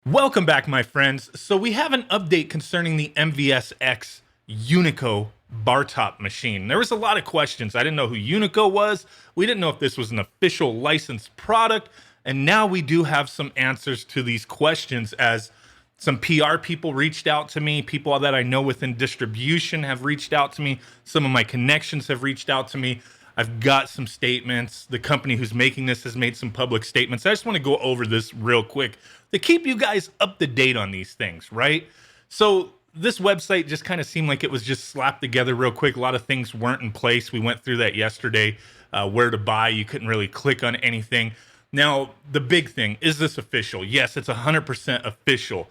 Welcome back, my friends. So we have an update concerning the MVSX Unico bar top machine. There was a lot of questions. I didn't know who Unico was. We didn't know if this was an official licensed product. And now we do have some answers to these questions, as some PR people reached out to me. People that I know within distribution have reached out to me. Some of my connections have reached out to me. I've got some statements. The company who's making this has made some public statements. I just want to go over this real quick to keep you guys up to date on these things, right? So this website just kind of seemed like it was just slapped together real quick. A lot of things weren't in place. We went through that yesterday. Where to buy, you couldn't really click on anything. Now, the big thing, is this official? Yes, it's 100% official.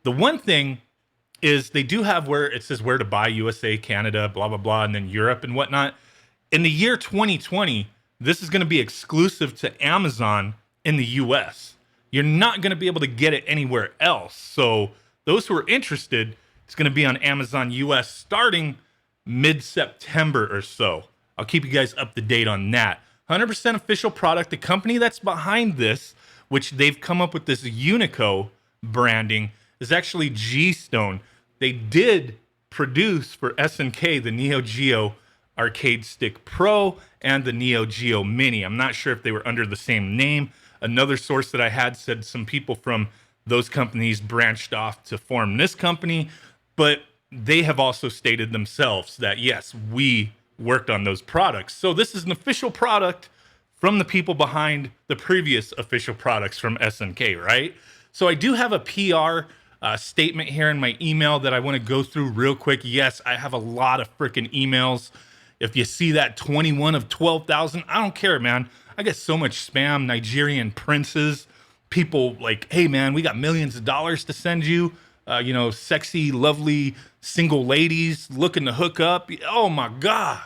The one thing is they do have where it says where to buy: USA, Canada, blah, blah, blah, and then Europe and whatnot. In the year 2020, this is going to be exclusive to Amazon in the US. You're not going to be able to get it anywhere else. So those who are interested, it's going to be on Amazon US starting mid-September or so. I'll keep you guys up to date on that. 100% official product. The company that's behind this, which they've come up with this Unico branding, is actually Gstone. They did produce for SNK the Neo Geo Arcade Stick Pro and the Neo Geo Mini. I'm not sure if they were under the same name. Another source that I had said some people from those companies branched off to form this company, but they have also stated themselves that, yes, we worked on those products. So this is an official product from the people behind the previous official products from SNK, right? So I do have a PR statement here in my email that I want to go through real quick. Yes, I have a lot of freaking emails. If you see that 21 of 12,000, I don't care, man. I get so much spam, Nigerian princes, people like, hey, man, we got millions of dollars to send you. Sexy, lovely single ladies looking to hook up. Oh, my God.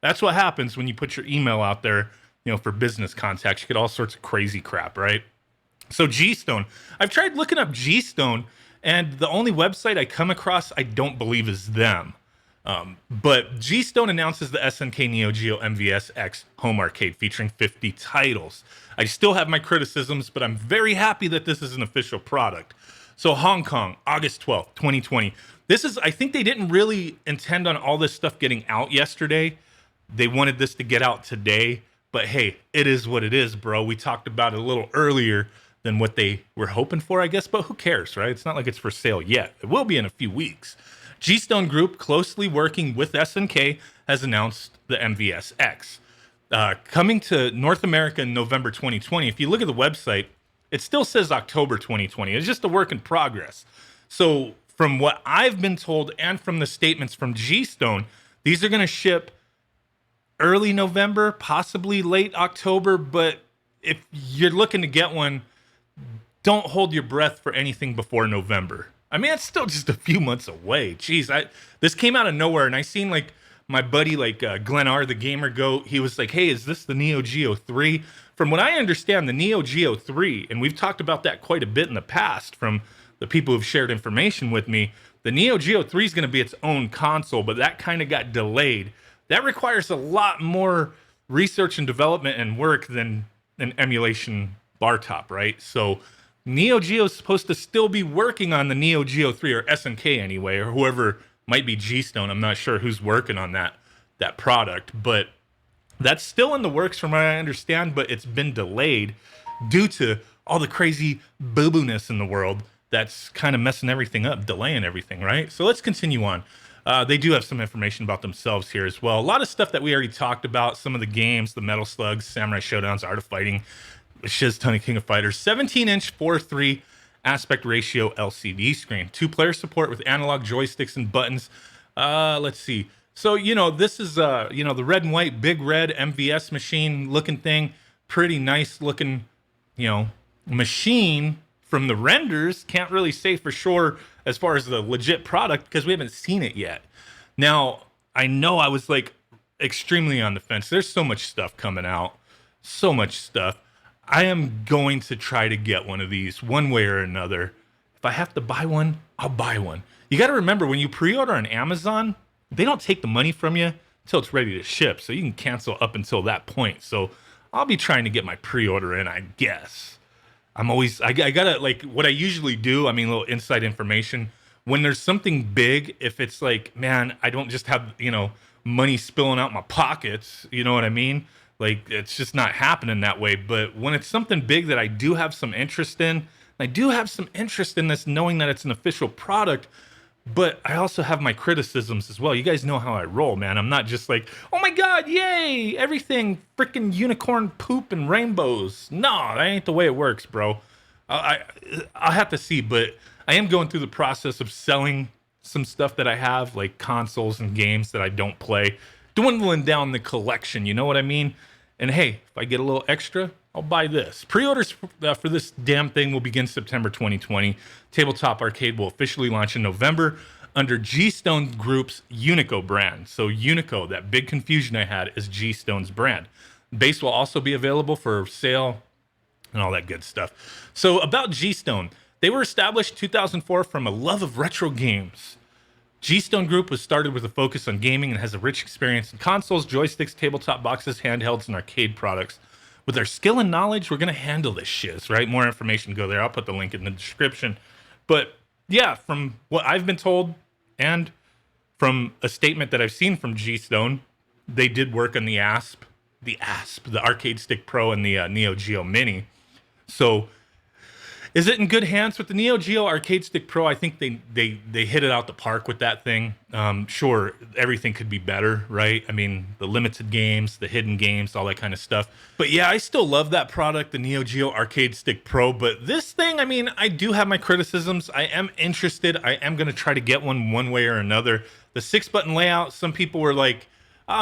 That's what happens when you put your email out there, for business contacts. You get all sorts of crazy crap, right? So Gstone, I've tried looking up Gstone, and the only website I come across I don't believe is them. But Gstone announces the SNK Neo Geo MVSX home arcade featuring 50 titles. I still have my criticisms, but I'm very happy that this is an official product. So Hong Kong, August 12th, 2020. I think they didn't really intend on all this stuff getting out yesterday. They wanted this to get out today, but hey, it is what it is, bro. We talked about it a little earlier than what they were hoping for, I guess, but who cares, right? It's not like it's for sale yet. It will be in a few weeks. Gstone Group, closely working with SNK, has announced the MVSX. Coming to North America in November 2020. If you look at the website, it still says October 2020. It's just a work in progress. So from what I've been told and from the statements from Gstone, these are going to ship early November, possibly late October. But if you're looking to get one, don't hold your breath for anything before November. I mean, it's still just a few months away. Jeez, this came out of nowhere, and I seen like my buddy, Glenn R, the gamer goat. He was like, "Hey, is this the Neo Geo 3?" From what I understand, the Neo Geo 3, and we've talked about that quite a bit in the past from the people who've shared information with me. The Neo Geo 3 is going to be its own console, but that kind of got delayed. That requires a lot more research and development and work than an emulation bar top, right? So Neo Geo is supposed to still be working on the Neo Geo 3, or SNK anyway, or whoever might be Gstone. I'm not sure who's working on that product, but that's still in the works from what I understand, but it's been delayed due to all the crazy boo-boo-ness in the world that's kind of messing everything up, delaying everything, right? So let's continue on. They do have some information about themselves here as well. A lot of stuff that we already talked about, some of the games, the Metal Slugs, Samurai Showdowns, Art of Fighting, Shiz Ton of King of Fighters, 17-inch 4:3 aspect ratio LCD screen, 2-player support with analog joysticks and buttons. Let's see. So, this is, the red and white, big red MVS machine looking thing. Pretty nice looking, machine from the renders. Can't really say for sure as far as the legit product because we haven't seen it yet. Now, I know I was extremely on the fence. There's so much stuff coming out. So much stuff. I am going to try to get one of these one way or another. If I have to buy one, I'll buy one. You got to remember, when you pre-order on Amazon, they don't take the money from you until it's ready to ship. So you can cancel up until that point. So I'll be trying to get my pre-order in, I guess. I gotta, like, what I usually do, I mean, a little inside information. When there's something big, if it's like, man, I don't just have, money spilling out my pockets, you know what I mean? Like, it's just not happening that way. But when it's something big that I do have some interest in, I do have some interest in this, knowing that it's an official product, but I also have my criticisms as well. You guys know how I roll, man. I'm not just like, oh my God, yay, everything freaking unicorn poop and rainbows. No, that ain't the way it works, bro. I'll have to see, but I am going through the process of selling some stuff that I have, like consoles and games that I don't play, dwindling down the collection, you know what I mean? And hey, if I get a little extra, I'll buy this. Pre-orders for this damn thing will begin September 2020. Tabletop Arcade will officially launch in November under Gstone Group's Unico brand. So Unico, that big confusion I had, is Gstone's brand. Base will also be available for sale and all that good stuff. So about Gstone, they were established 2004 from a love of retro games. Gstone Group was started with a focus on gaming and has a rich experience in consoles, joysticks, tabletop boxes, handhelds, and arcade products. With our skill and knowledge, we're going to handle this shiz, right? More information, go there. I'll put the link in the description. But yeah, from what I've been told and from a statement that I've seen from Gstone, they did work on the ASP, the Arcade Stick Pro, and the Neo Geo Mini. So is it in good hands with the Neo Geo Arcade Stick Pro? I think they hit it out the park with that thing. Sure, everything could be better, right? I mean, the limited games, the hidden games, all that kind of stuff. But yeah, I still love that product, the Neo Geo Arcade Stick Pro. But this thing, I mean, I do have my criticisms. I am interested. I am going to try to get one way or another. The 6-button layout, some people were like,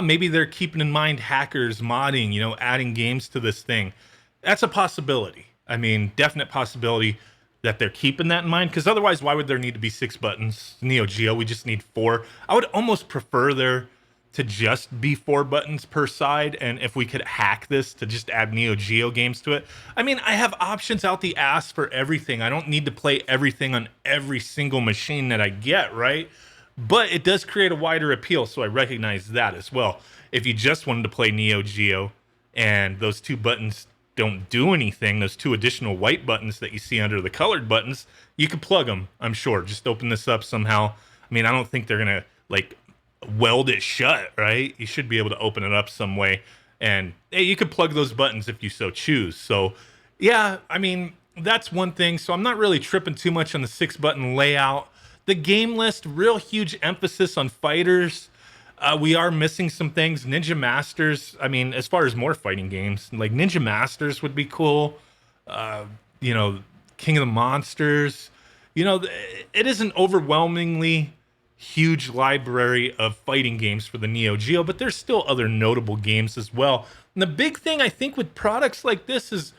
maybe they're keeping in mind hackers, modding, adding games to this thing. That's a possibility. I mean, definite possibility that they're keeping that in mind, because otherwise, why would there need to be 6 buttons? Neo Geo, we just need 4. I would almost prefer there to just be 4 buttons per side, and if we could hack this to just add Neo Geo games to it. I mean, I have options out the ass for everything. I don't need to play everything on every single machine that I get, right? But it does create a wider appeal, so I recognize that as well. If you just wanted to play Neo Geo and those 2 buttons don't do anything, those 2 additional white buttons that you see under the colored buttons, you can plug them, I'm sure. Just open this up somehow. I mean, I don't think they're gonna like weld it shut, right? You should be able to open it up some way, and hey, you could plug those buttons if you so choose. So yeah, I mean, that's one thing. So I'm not really tripping too much on the 6-button layout. The game list, real huge emphasis on fighters. We are missing some things. Ninja Masters, I mean, as far as more fighting games, like Ninja Masters would be cool. King of the Monsters. It is an overwhelmingly huge library of fighting games for the Neo Geo, but there's still other notable games as well. And the big thing, I think, with products like this is,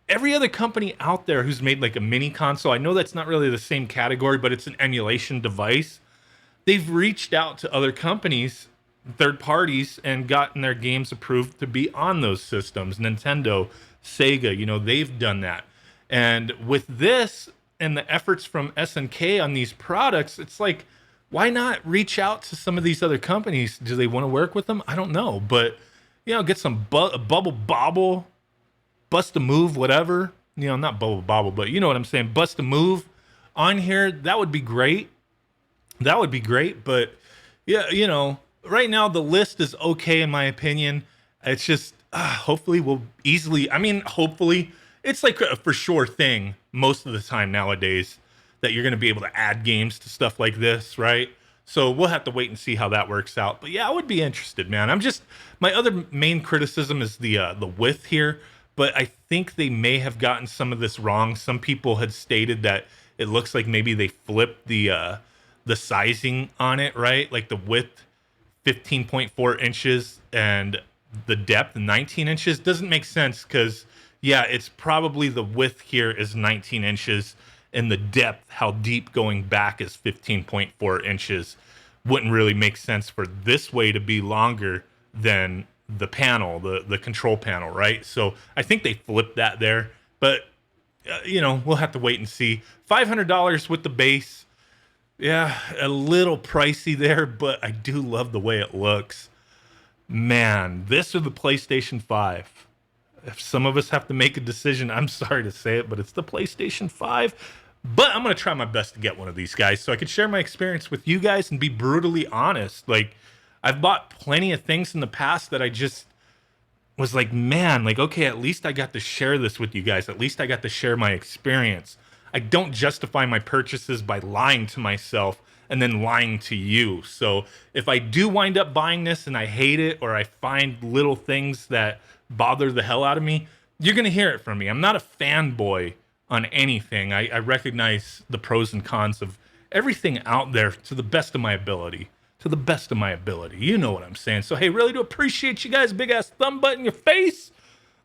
every other company out there who's made like a mini console, I know that's not really the same category, but it's an emulation device. They've reached out to other companies, third parties, and gotten their games approved to be on those systems. Nintendo, Sega, they've done that. And with this and the efforts from SNK on these products, it's like, why not reach out to some of these other companies? Do they want to work with them? I don't know. But, get some Bubble Bobble, Bust a Move, whatever. Not Bubble Bobble, but you know what I'm saying. Bust a Move on here. That would be great. That would be great, but yeah, right now the list is okay in my opinion. It's just hopefully hopefully it's like a for sure thing most of the time nowadays that you're going to be able to add games to stuff like this, right? So we'll have to wait and see how that works out. But yeah, I would be interested, man. My other main criticism is the width here, but I think they may have gotten some of this wrong. Some people had stated that it looks like maybe they flipped the sizing on it, right? Like the width 15.4 inches and the depth 19 inches doesn't make sense, because yeah, it's probably the width here is 19 inches and the depth, how deep going back, is 15.4 inches. Wouldn't really make sense for this way to be longer than the panel, the control panel, right? So I think they flipped that there, but we'll have to wait and see. $500 with the base. Yeah, a little pricey there, but I do love the way it looks. Man, this or the PlayStation 5. if some of us have to make a decision, I'm sorry to say it, but it's the PlayStation 5. But I'm going to try my best to get one of these guys so I could share my experience with you guys and be brutally honest. Like, I've bought plenty of things in the past that I just was like, man, like, okay, at least I got to share this with you guys. At least I got to share my experience. I don't justify my purchases by lying to myself and then lying to you. So if I do wind up buying this and I hate it, or I find little things that bother the hell out of me, you're going to hear it from me. I'm not a fanboy on anything. I recognize the pros and cons of everything out there to the best of my ability. To the best of my ability. You know what I'm saying. So, hey, really do appreciate you guys. Big ass thumb button in your face.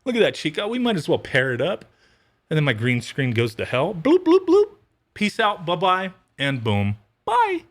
Look at that, Chico. We might as well pair it up. And then my green screen goes to hell. Bloop, bloop, bloop. Peace out. Bye-bye. And boom. Bye.